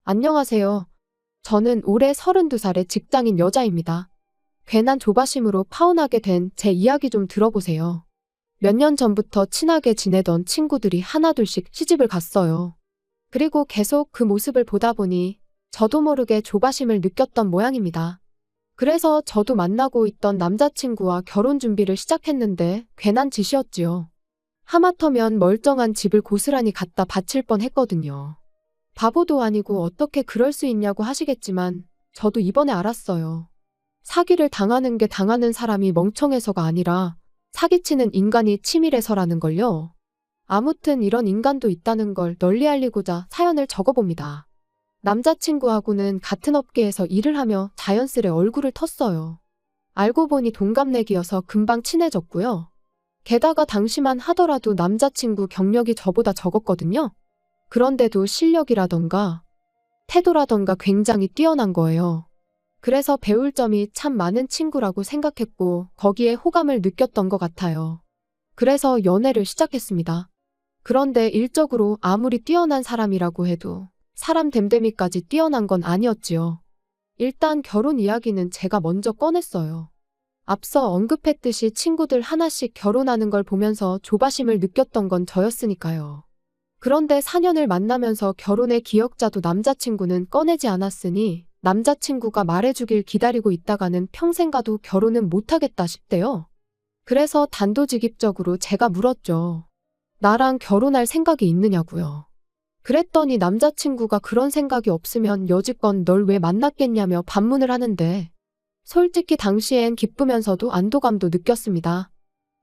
안녕하세요. 저는 올해 32살의 직장인 여자입니다. 괜한 조바심으로 파혼하게 된 제 이야기 좀 들어보세요. 몇 년 전부터 친하게 지내던 친구들이 하나둘씩 시집을 갔어요. 그리고 계속 그 모습을 보다 보니 저도 모르게 조바심을 느꼈던 모양입니다. 그래서 저도 만나고 있던 남자친구와 결혼 준비를 시작했는데 괜한 짓이었지요. 하마터면 멀쩡한 집을 고스란히 갖다 바칠 뻔 했거든요. 바보도 아니고 어떻게 그럴 수 있냐고 하시겠지만 저도 이번에 알았어요. 사기를 당하는 게 당하는 사람이 멍청해서가 아니라 사기치는 인간이 치밀해서라는 걸요. 아무튼 이런 인간도 있다는 걸 널리 알리고자 사연을 적어봅니다. 남자친구하고는 같은 업계에서 일을 하며 자연스레 얼굴을 텄어요. 알고 보니 동갑내기여서 금방 친해졌고요. 게다가 당시만 하더라도 남자친구 경력이 저보다 적었거든요. 그런데도 실력이라던가 태도라던가 굉장히 뛰어난 거예요. 그래서 배울 점이 참 많은 친구라고 생각했고 거기에 호감을 느꼈던 것 같아요. 그래서 연애를 시작했습니다. 그런데 일적으로 아무리 뛰어난 사람이라고 해도 사람 됨됨이까지 뛰어난 건 아니었지요. 일단 결혼 이야기는 제가 먼저 꺼냈어요. 앞서 언급했듯이 친구들 하나씩 결혼하는 걸 보면서 조바심을 느꼈던 건 저였으니까요. 그런데 4년을 만나면서 결혼의 기억자도 남자친구는 꺼내지 않았으니 남자친구가 말해주길 기다리고 있다가는 평생 가도 결혼은 못하겠다 싶대요. 그래서 단도직입적으로 제가 물었죠. 나랑 결혼할 생각이 있느냐고요. 그랬더니 남자친구가 그런 생각이 없으면 여지껏 널 왜 만났겠냐며 반문을 하는데 솔직히 당시엔 기쁘면서도 안도감도 느꼈습니다.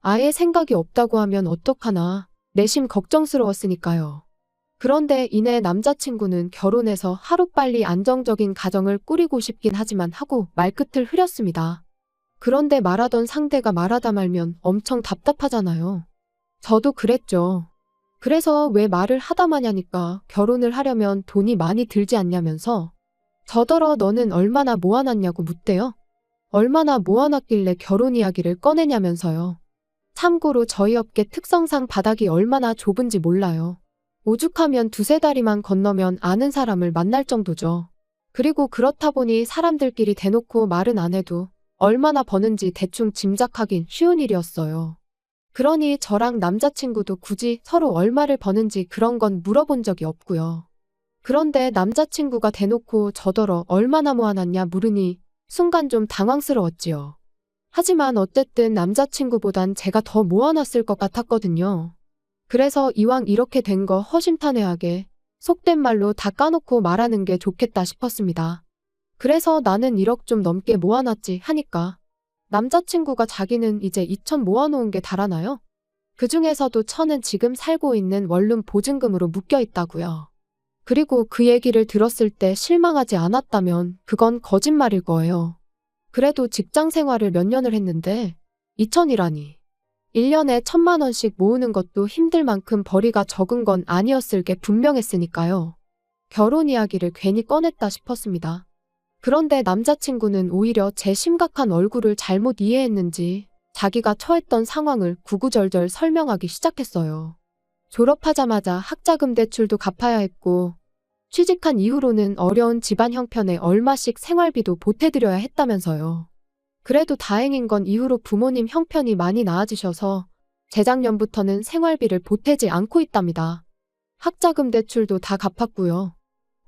아예 생각이 없다고 하면 어떡하나 내심 걱정스러웠으니까요. 그런데 이내 남자친구는 결혼해서 하루빨리 안정적인 가정을 꾸리고 싶긴 하지만 하고 말끝을 흐렸습니다. 그런데 말하던 상대가 말하다 말면 엄청 답답하잖아요. 저도 그랬죠. 그래서 왜 말을 하다 마냐니까 결혼을 하려면 돈이 많이 들지 않냐면서 저더러 너는 얼마나 모아놨냐고 묻대요. 얼마나 모아놨길래 결혼 이야기를 꺼내냐면서요. 참고로 저희 업계 특성상 바닥이 얼마나 좁은지 몰라요. 오죽하면 두세 다리만 건너면 아는 사람을 만날 정도죠. 그리고 그렇다 보니 사람들끼리 대놓고 말은 안 해도 얼마나 버는지 대충 짐작하긴 쉬운 일이었어요. 그러니 저랑 남자친구도 굳이 서로 얼마를 버는지 그런 건 물어본 적이 없고요. 그런데 남자친구가 대놓고 저더러 얼마나 모아놨냐 물으니 순간 좀 당황스러웠지요. 하지만 어쨌든 남자친구보단 제가 더 모아놨을 것 같았거든요. 그래서 이왕 이렇게 된 거 허심탄회하게 속된 말로 다 까놓고 말하는 게 좋겠다 싶었습니다. 그래서 나는 1억 좀 넘게 모아놨지 하니까 남자친구가 자기는 이제 2천 모아놓은 게 달아나요? 그중에서도 1,000은 지금 살고 있는 원룸 보증금으로 묶여 있다고요. 그리고 그 얘기를 들었을 때 실망하지 않았다면 그건 거짓말일 거예요. 그래도 직장 생활을 몇 년을 했는데 2천이라니. 1년에 1,000만 원씩 모으는 것도 힘들 만큼 벌이가 적은 건 아니었을 게 분명했으니까요. 결혼 이야기를 괜히 꺼냈다 싶었습니다. 그런데 남자친구는 오히려 제 심각한 얼굴을 잘못 이해했는지 자기가 처했던 상황을 구구절절 설명하기 시작했어요. 졸업하자마자 학자금 대출도 갚아야 했고 취직한 이후로는 어려운 집안 형편에 얼마씩 생활비도 보태드려야 했다면서요. 그래도 다행인 건 이후로 부모님 형편이 많이 나아지셔서 재작년부터는 생활비를 보태지 않고 있답니다. 학자금 대출도 다 갚았고요.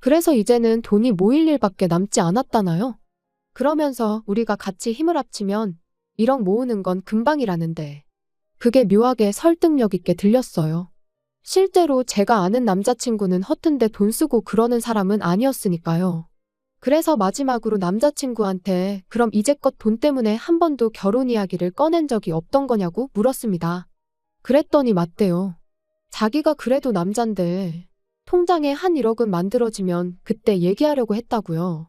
그래서 이제는 돈이 모일 일밖에 남지 않았다나요? 그러면서 우리가 같이 힘을 합치면 1억 모으는 건 금방이라는데 그게 묘하게 설득력 있게 들렸어요. 실제로 제가 아는 남자친구는 허튼데 돈 쓰고 그러는 사람은 아니었으니까요. 그래서 마지막으로 남자친구한테 그럼 이제껏 돈 때문에 한 번도 결혼 이야기를 꺼낸 적이 없던 거냐고 물었습니다. 그랬더니 맞대요. 자기가 그래도 남잔데 통장에 한 1억은 만들어지면 그때 얘기하려고 했다고요.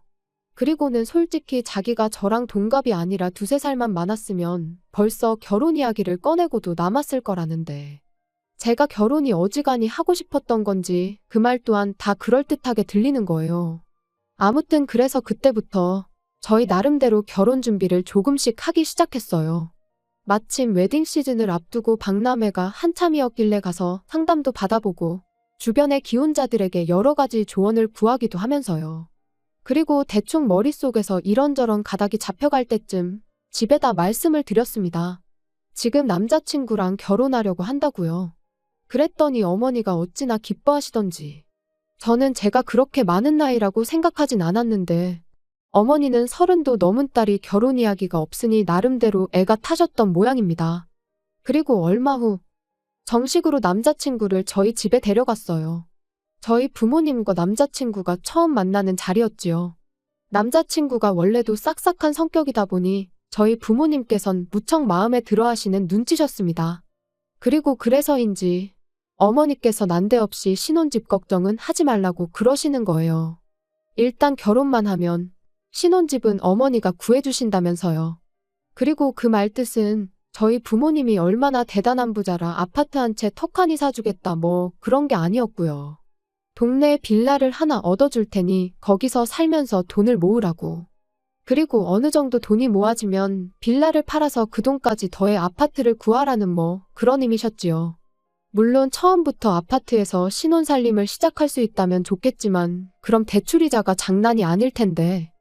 그리고는 솔직히 자기가 저랑 동갑이 아니라 두세 살만 많았으면 벌써 결혼 이야기를 꺼내고도 남았을 거라는데 제가 결혼이 어지간히 하고 싶었던 건지 그 말 또한 다 그럴듯하게 들리는 거예요. 아무튼 그래서 그때부터 저희 나름대로 결혼 준비를 조금씩 하기 시작했어요. 마침 웨딩 시즌을 앞두고 박람회가 한참이었길래 가서 상담도 받아보고 주변의 기혼자들에게 여러 가지 조언을 구하기도 하면서요. 그리고 대충 머릿속에서 이런저런 가닥이 잡혀갈 때쯤 집에다 말씀을 드렸습니다. 지금 남자친구랑 결혼하려고 한다고요. 그랬더니 어머니가 어찌나 기뻐하시던지. 저는 제가 그렇게 많은 나이라고 생각하진 않았는데 어머니는 30도 넘은 딸이 결혼 이야기가 없으니 나름대로 애가 타셨던 모양입니다. 그리고 얼마 후 정식으로 남자친구를 저희 집에 데려갔어요. 저희 부모님과 남자친구가 처음 만나는 자리였지요. 남자친구가 원래도 싹싹한 성격이다 보니 저희 부모님께선 무척 마음에 들어 하시는 눈치셨습니다. 그리고 그래서인지 어머니께서 난데없이 신혼집 걱정은 하지 말라고 그러시는 거예요. 일단 결혼만 하면 신혼집은 어머니가 구해주신다면서요. 그리고 그 말뜻은 저희 부모님이 얼마나 대단한 부자라 아파트 한 채 턱하니 사주겠다 뭐 그런 게 아니었고요. 동네에 빌라를 하나 얻어줄 테니 거기서 살면서 돈을 모으라고. 그리고 어느 정도 돈이 모아지면 빌라를 팔아서 그 돈까지 더해 아파트를 구하라는 뭐 그런 의미셨지요. 물론 처음부터 아파트에서 신혼살림을 시작할 수 있다면 좋겠지만 그럼 대출이자가 장난이 아닐 텐데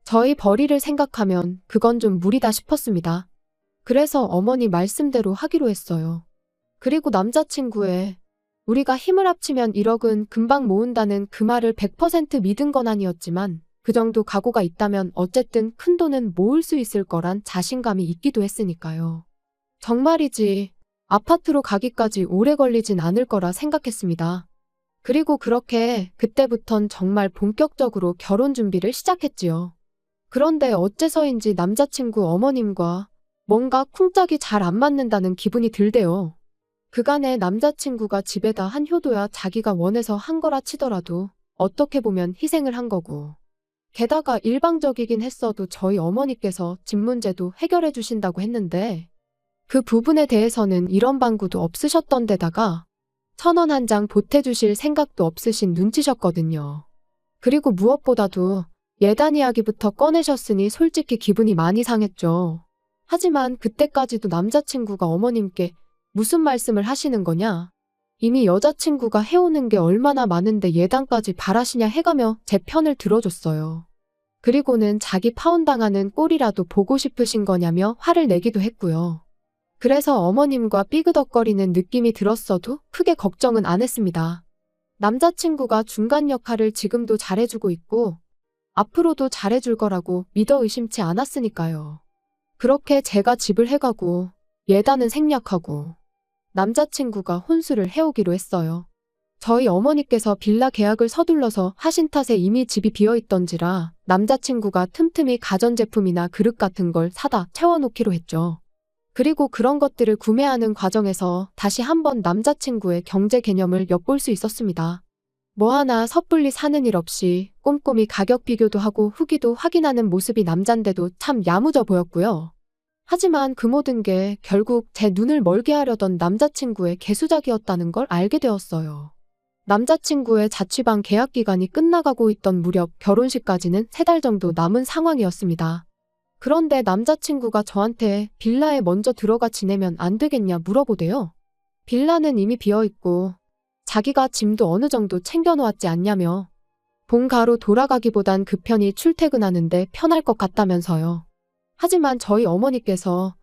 저희 벌이를 생각하면 그건 좀 무리다 싶었습니다. 그래서 어머니 말씀대로 하기로 했어요. 그리고 남자친구의 우리가 힘을 합치면 1억은 금방 모은다는 그 말을 100% 믿은 건 아니었지만 그 정도 각오가 있다면 어쨌든 큰 돈은 모을 수 있을 거란 자신감이 있기도 했으니까요. 정말이지 아파트로 가기까지 오래 걸리진 않을 거라 생각했습니다. 그리고 그렇게 그때부턴 정말 본격적으로 결혼 준비를 시작했지요. 그런데 어째서인지 남자친구 어머님과 뭔가 쿵짝이 잘 안 맞는다는 기분이 들대요. 그간에 남자친구가 집에다 한 효도야 자기가 원해서 한 거라 치더라도 어떻게 보면 희생을 한 거고. 게다가 일방적이긴 했어도 저희 어머니께서 집 문제도 해결해 주신다고 했는데 그 부분에 대해서는 이런 방구도 없으셨던 데다가 1,000원 한 장 보태주실 생각도 없으신 눈치셨거든요. 그리고 무엇보다도 예단 이야기부터 꺼내셨으니 솔직히 기분이 많이 상했죠. 하지만 그때까지도 남자친구가 어머님께 무슨 말씀을 하시는 거냐? 이미 여자친구가 해오는 게 얼마나 많은데 예단까지 바라시냐 해가며 제 편을 들어줬어요. 그리고는 자기 파혼당하는 꼴이라도 보고 싶으신 거냐며 화를 내기도 했고요. 그래서 어머님과 삐그덕거리는 느낌이 들었어도 크게 걱정은 안 했습니다. 남자친구가 중간 역할을 지금도 잘해주고 있고 앞으로도 잘해줄 거라고 믿어 의심치 않았으니까요. 그렇게 제가 집을 해가고 예단은 생략하고 남자친구가 혼수를 해오기로 했어요. 저희 어머니께서 빌라 계약을 서둘러서 하신 탓에 이미 집이 비어있던지라 남자친구가 틈틈이 가전제품이나 그릇 같은 걸 사다 채워놓기로 했죠. 그리고 그런 것들을 구매하는 과정에서 다시 한번 남자친구의 경제 개념을 엿볼 수 있었습니다. 뭐 하나 섣불리 사는 일 없이 꼼꼼히 가격 비교도 하고 후기도 확인하는 모습이 남잔데도 참 야무져 보였고요. 하지만 그 모든 게 결국 제 눈을 멀게 하려던 남자친구의 개수작이었다는 걸 알게 되었어요. 남자친구의 자취방 계약 기간이 끝나가고 있던 무렵 결혼식까지는 3달 정도 남은 상황이었습니다. 그런데 남자친구가 저한테 빌라에 먼저 들어가 지내면 안 되겠냐 물어보대요. 빌라는 이미 비어있고 자기가 짐도 어느 정도 챙겨놓았지 않냐며 본가로 돌아가기보단 그 편히 출퇴근하는데 편할 것 같다면서요. 하지만 저희 어머니께서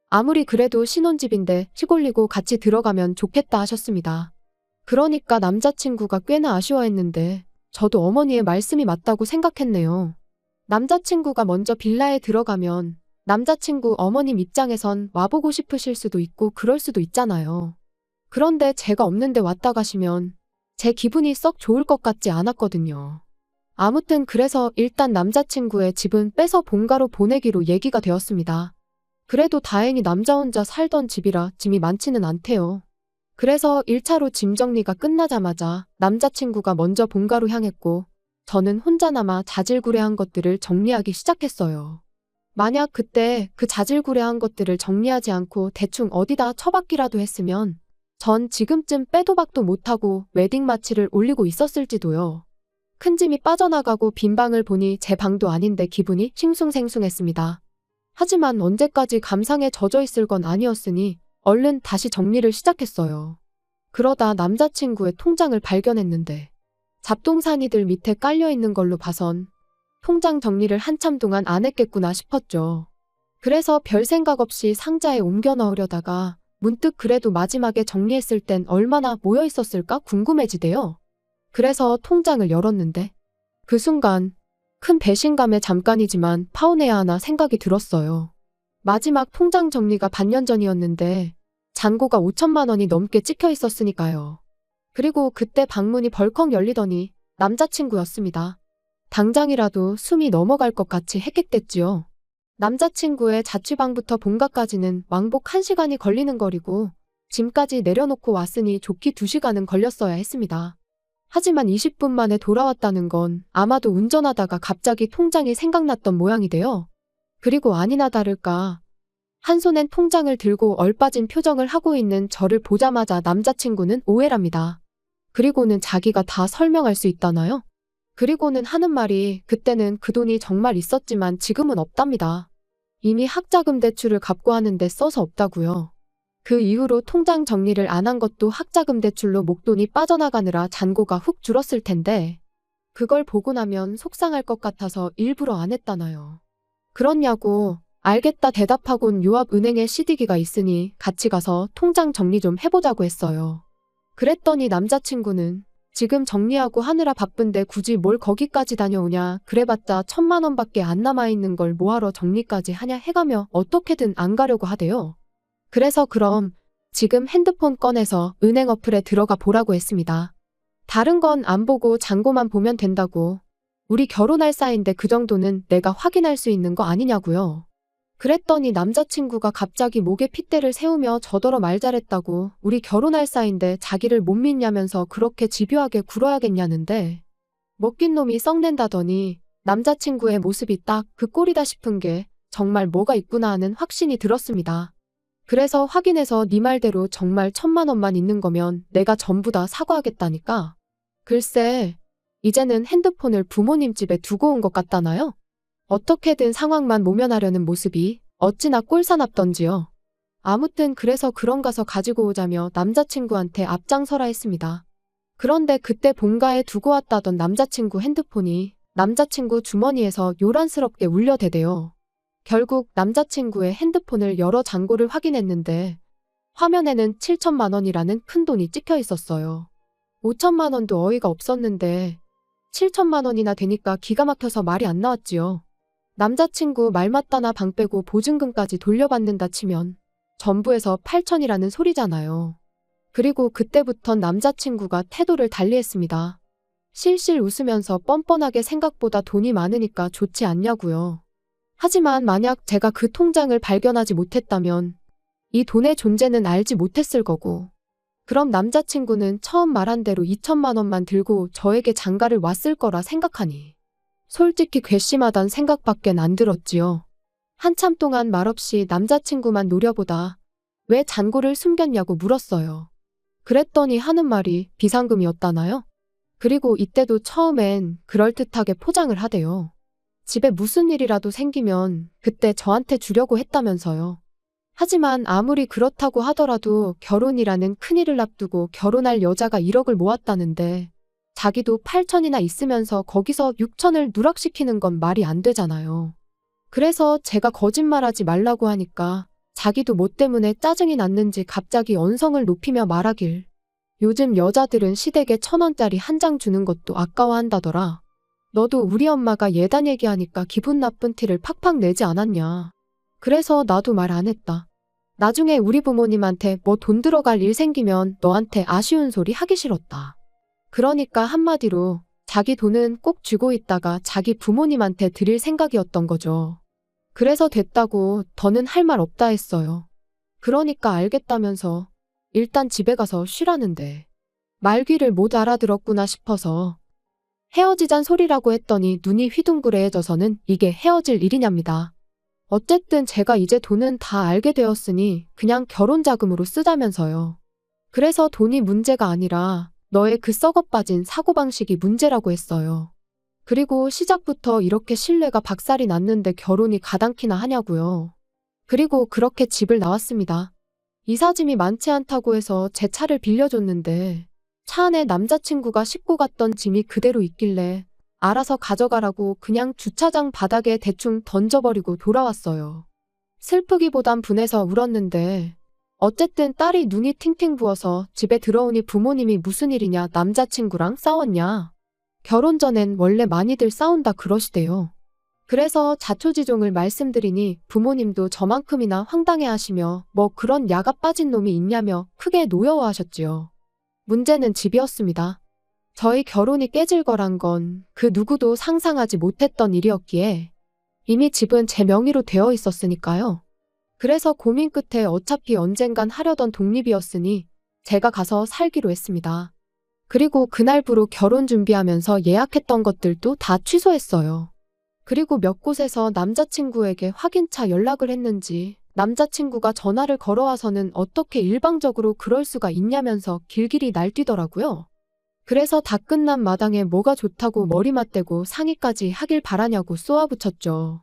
아무리 그래도 신혼집인데 시골리고 같이 들어가면 좋겠다 하셨습니다. 그러니까 남자친구가 꽤나 아쉬워했는데 저도 어머니의 말씀이 맞다고 생각했네요. 남자친구가 먼저 빌라에 들어가면 남자친구 어머님 입장에선 와보고 싶으실 수도 있고 그럴 수도 있잖아요. 그런데 제가 없는데 왔다 가시면 제 기분이 썩 좋을 것 같지 않았거든요. 아무튼 그래서 일단 남자친구의 집은 빼서 본가로 보내기로 얘기가 되었습니다. 그래도 다행히 남자 혼자 살던 집이라 짐이 많지는 않대요. 그래서 1차로 짐 정리가 끝나자마자 남자친구가 먼저 본가로 향했고 저는 혼자 남아 자질구레한 것들을 정리하기 시작했어요. 만약 그때 그 자질구레한 것들을 정리하지 않고 대충 어디다 처박기라도 했으면 전 지금쯤 빼도 박도 못하고 웨딩 마치를 올리고 있었을지도요. 큰 짐이 빠져나가고 빈 방을 보니 제 방도 아닌데 기분이 싱숭생숭했습니다. 하지만 언제까지 감상에 젖어 있을 건 아니었으니 얼른 다시 정리를 시작했어요. 그러다 남자친구의 통장을 발견했는데 잡동사니들 밑에 깔려있는 걸로 봐선 통장 정리를 한참 동안 안 했겠구나 싶었죠. 그래서 별 생각 없이 상자에 옮겨 넣으려다가 문득 그래도 마지막에 정리했을 땐 얼마나 모여 있었을까 궁금해지대요. 그래서 통장을 열었는데 그 순간 큰 배신감에 잠깐이지만 파혼해야 하나 생각이 들었어요. 마지막 통장 정리가 반년 전이었는데 잔고가 5천만 원이 넘게 찍혀 있었으니까요. 그리고 그때 방문이 벌컥 열리더니 남자친구였습니다. 당장이라도 숨이 넘어갈 것 같이 핵핵댔지요. 남자친구의 자취방부터 본가까지는 왕복 1시간이 걸리는 거리고 짐까지 내려놓고 왔으니 좋게 2시간은 걸렸어야 했습니다. 하지만 20분 만에 돌아왔다는 건 아마도 운전하다가 갑자기 통장이 생각났던 모양이돼요. 그리고 아니나 다를까 한 손엔 통장을 들고 얼빠진 표정을 하고 있는 저를 보자마자 남자친구는 오해랍니다. 그리고는 자기가 다 설명할 수 있다나요? 그리고는 하는 말이 그때는 그 돈이 정말 있었지만 지금은 없답니다. 이미 학자금 대출을 갚고 하는데 써서 없다고요. 그 이후로 통장 정리를 안 한 것도 학자금 대출로 목돈이 빠져나가느라 잔고가 훅 줄었을 텐데 그걸 보고 나면 속상할 것 같아서 일부러 안 했다나요. 그렇냐고 알겠다 대답하곤 요 앞 은행에 CD기가 있으니 같이 가서 통장 정리 좀 해보자고 했어요. 그랬더니 남자친구는 지금 정리하고 하느라 바쁜데 굳이 뭘 거기까지 다녀오냐 그래봤자 1,000만 원밖에 안 남아있는 걸 뭐하러 정리까지 하냐 해가며 어떻게든 안 가려고 하대요. 그래서 그럼 지금 핸드폰 꺼내서 은행 어플에 들어가 보라고 했습니다. 다른 건 안 보고 잔고만 보면 된다고. 우리 결혼할 사이인데 그 정도는 내가 확인할 수 있는 거 아니냐고요. 그랬더니 남자친구가 갑자기 목에 핏대를 세우며 저더러 말 잘했다고 우리 결혼할 사이인데 자기를 못 믿냐면서 그렇게 집요하게 굴어야겠냐는데 먹긴 놈이 썩낸다더니 남자친구의 모습이 딱 그 꼴이다 싶은 게 정말 뭐가 있구나 하는 확신이 들었습니다. 그래서 확인해서 네 말대로 정말 1,000만 원만 있는 거면 내가 전부 다 사과하겠다니까. 글쎄 이제는 핸드폰을 부모님 집에 두고 온 것 같다나요? 어떻게든 상황만 모면하려는 모습이 어찌나 꼴사납던지요. 아무튼 그래서 그런가서 가지고 오자며 남자친구한테 앞장서라 했습니다. 그런데 그때 본가에 두고 왔다던 남자친구 핸드폰이 남자친구 주머니에서 요란스럽게 울려대대요. 결국 남자친구의 핸드폰을 열어 잔고를 확인했는데 화면에는 7천만 원이라는 큰 돈이 찍혀 있었어요. 5천만 원도 어이가 없었는데 7천만 원이나 되니까 기가 막혀서 말이 안 나왔지요. 남자친구 말 맞다나 방 빼고 보증금까지 돌려받는다 치면 전부에서 8천이라는 소리잖아요. 그리고 그때부턴 남자친구가 태도를 달리했습니다. 실실 웃으면서 뻔뻔하게 생각보다 돈이 많으니까 좋지 않냐고요. 하지만 만약 제가 그 통장을 발견하지 못했다면 이 돈의 존재는 알지 못했을 거고 그럼 남자친구는 처음 말한 대로 2천만 원만 들고 저에게 장가를 왔을 거라 생각하니 솔직히 괘씸하단 생각밖엔 안 들었지요. 한참 동안 말없이 남자친구만 노려보다 왜 잔고를 숨겼냐고 물었어요. 그랬더니 하는 말이 비상금이었다나요? 그리고 이때도 처음엔 그럴듯하게 포장을 하대요. 집에 무슨 일이라도 생기면 그때 저한테 주려고 했다면서요. 하지만 아무리 그렇다고 하더라도 결혼이라는 큰일을 앞두고 결혼할 여자가 1억을 모았다는데 자기도 8천이나 있으면서 거기서 6천을 누락시키는 건 말이 안 되잖아요. 그래서 제가 거짓말하지 말라고 하니까 자기도 뭐 때문에 짜증이 났는지 갑자기 언성을 높이며 말하길 요즘 여자들은 시댁에 1,000원짜리 한 장 주는 것도 아까워한다더라. 너도 우리 엄마가 예단 얘기하니까 기분 나쁜 티를 팍팍 내지 않았냐. 그래서 나도 말 안 했다. 나중에 우리 부모님한테 뭐 돈 들어갈 일 생기면 너한테 아쉬운 소리 하기 싫었다. 그러니까 한마디로 자기 돈은 꼭 쥐고 있다가 자기 부모님한테 드릴 생각이었던 거죠. 그래서 됐다고 더는 할 말 없다 했어요. 그러니까 알겠다면서 일단 집에 가서 쉬라는데 말귀를 못 알아들었구나 싶어서 헤어지잔 소리라고 했더니 눈이 휘둥그레해져서는 이게 헤어질 일이냐입니다. 어쨌든 제가 이제 돈은 다 알게 되었으니 그냥 결혼 자금으로 쓰자면서요. 그래서 돈이 문제가 아니라 너의 그 썩어빠진 사고방식이 문제라고 했어요. 그리고 시작부터 이렇게 신뢰가 박살이 났는데 결혼이 가당키나 하냐고요. 그리고 그렇게 집을 나왔습니다. 이삿짐이 많지 않다고 해서 제 차를 빌려줬는데 차 안에 남자친구가 싣고 갔던 짐이 그대로 있길래 알아서 가져가라고 그냥 주차장 바닥에 대충 던져버리고 돌아왔어요. 슬프기보단 분해서 울었는데 어쨌든 딸이 눈이 팅팅 부어서 집에 들어오니 부모님이 무슨 일이냐, 남자친구랑 싸웠냐. 결혼 전엔 원래 많이들 싸운다 그러시대요. 그래서 자초지종을 말씀드리니 부모님도 저만큼이나 황당해 하시며 뭐 그런 야가 빠진 놈이 있냐며 크게 노여워하셨지요. 문제는 집이었습니다. 저희 결혼이 깨질 거란 건 그 누구도 상상하지 못했던 일이었기에 이미 집은 제 명의로 되어 있었으니까요. 그래서 고민 끝에 어차피 언젠간 하려던 독립이었으니 제가 가서 살기로 했습니다. 그리고 그날부로 결혼 준비하면서 예약했던 것들도 다 취소했어요. 그리고 몇 곳에서 남자친구에게 확인차 연락을 했는지 남자친구가 전화를 걸어와서는 어떻게 일방적으로 그럴 수가 있냐면서 길길이 날뛰더라고요. 그래서 다 끝난 마당에 뭐가 좋다고 머리 맞대고 상의까지 하길 바라냐고 쏘아붙였죠.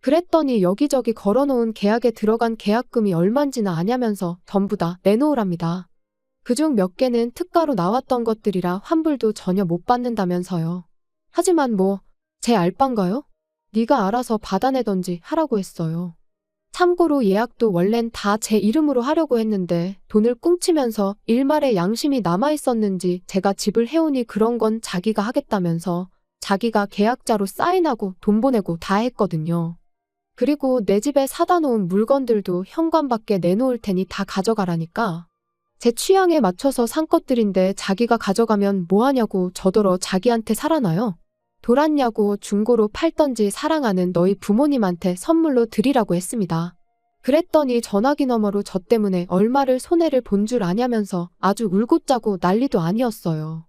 그랬더니 여기저기 걸어놓은 계약에 들어간 계약금이 얼만지나 아냐면서 전부 다 내놓으랍니다. 그중 몇 개는 특가로 나왔던 것들이라 환불도 전혀 못 받는다면서요. 하지만 뭐 제 알바인가요? 네가 알아서 받아내던지 하라고 했어요. 참고로 예약도 원래는 다 제 이름으로 하려고 했는데 돈을 꿍치면서 일말의 양심이 남아있었는지 제가 집을 해오니 그런 건 자기가 하겠다면서 자기가 계약자로 사인하고 돈 보내고 다 했거든요. 그리고 내 집에 사다 놓은 물건들도 현관 밖에 내놓을 테니 다 가져가라니까. 제 취향에 맞춰서 산 것들인데 자기가 가져가면 뭐하냐고 저더러 자기한테 살아나요? 돌았냐고 중고로 팔던지 사랑하는 너희 부모님한테 선물로 드리라고 했습니다. 그랬더니 전화기 너머로 저 때문에 얼마를 손해를 본 줄 아냐면서 아주 울고 짜고 난리도 아니었어요.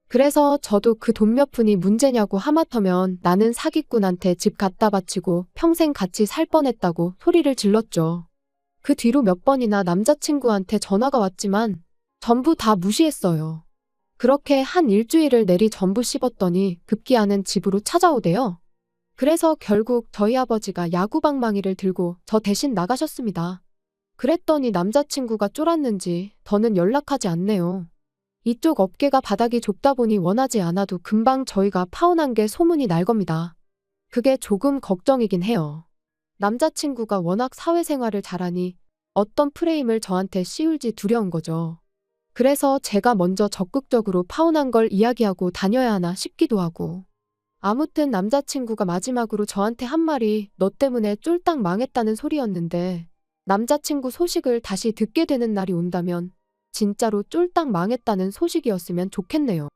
그래서 저도 그 돈 몇 푼이 문제냐고 하마터면 나는 사기꾼한테 집 갖다 바치고 평생 같이 살 뻔했다고 소리를 질렀죠. 그 뒤로 몇 번이나 남자친구한테 전화가 왔지만 전부 다 무시했어요. 그렇게 한 일주일을 내리 전부 씹었더니 급기야는 집으로 찾아오대요. 그래서 결국 저희 아버지가 야구방망이를 들고 저 대신 나가셨습니다. 그랬더니 남자친구가 쫄았는지 더는 연락하지 않네요. 이쪽 업계가 바닥이 좁다 보니 원하지 않아도 금방 저희가 파혼한 게 소문이 날 겁니다. 그게 조금 걱정이긴 해요. 남자친구가 워낙 사회생활을 잘하니 어떤 프레임을 저한테 씌울지 두려운 거죠. 그래서 제가 먼저 적극적으로 파혼한 걸 이야기하고 다녀야 하나 싶기도 하고. 아무튼 남자친구가 마지막으로 저한테 한 말이 너 때문에 쫄딱 망했다는 소리였는데 남자친구 소식을 다시 듣게 되는 날이 온다면 진짜로 쫄딱 망했다는 소식이었으면 좋겠네요.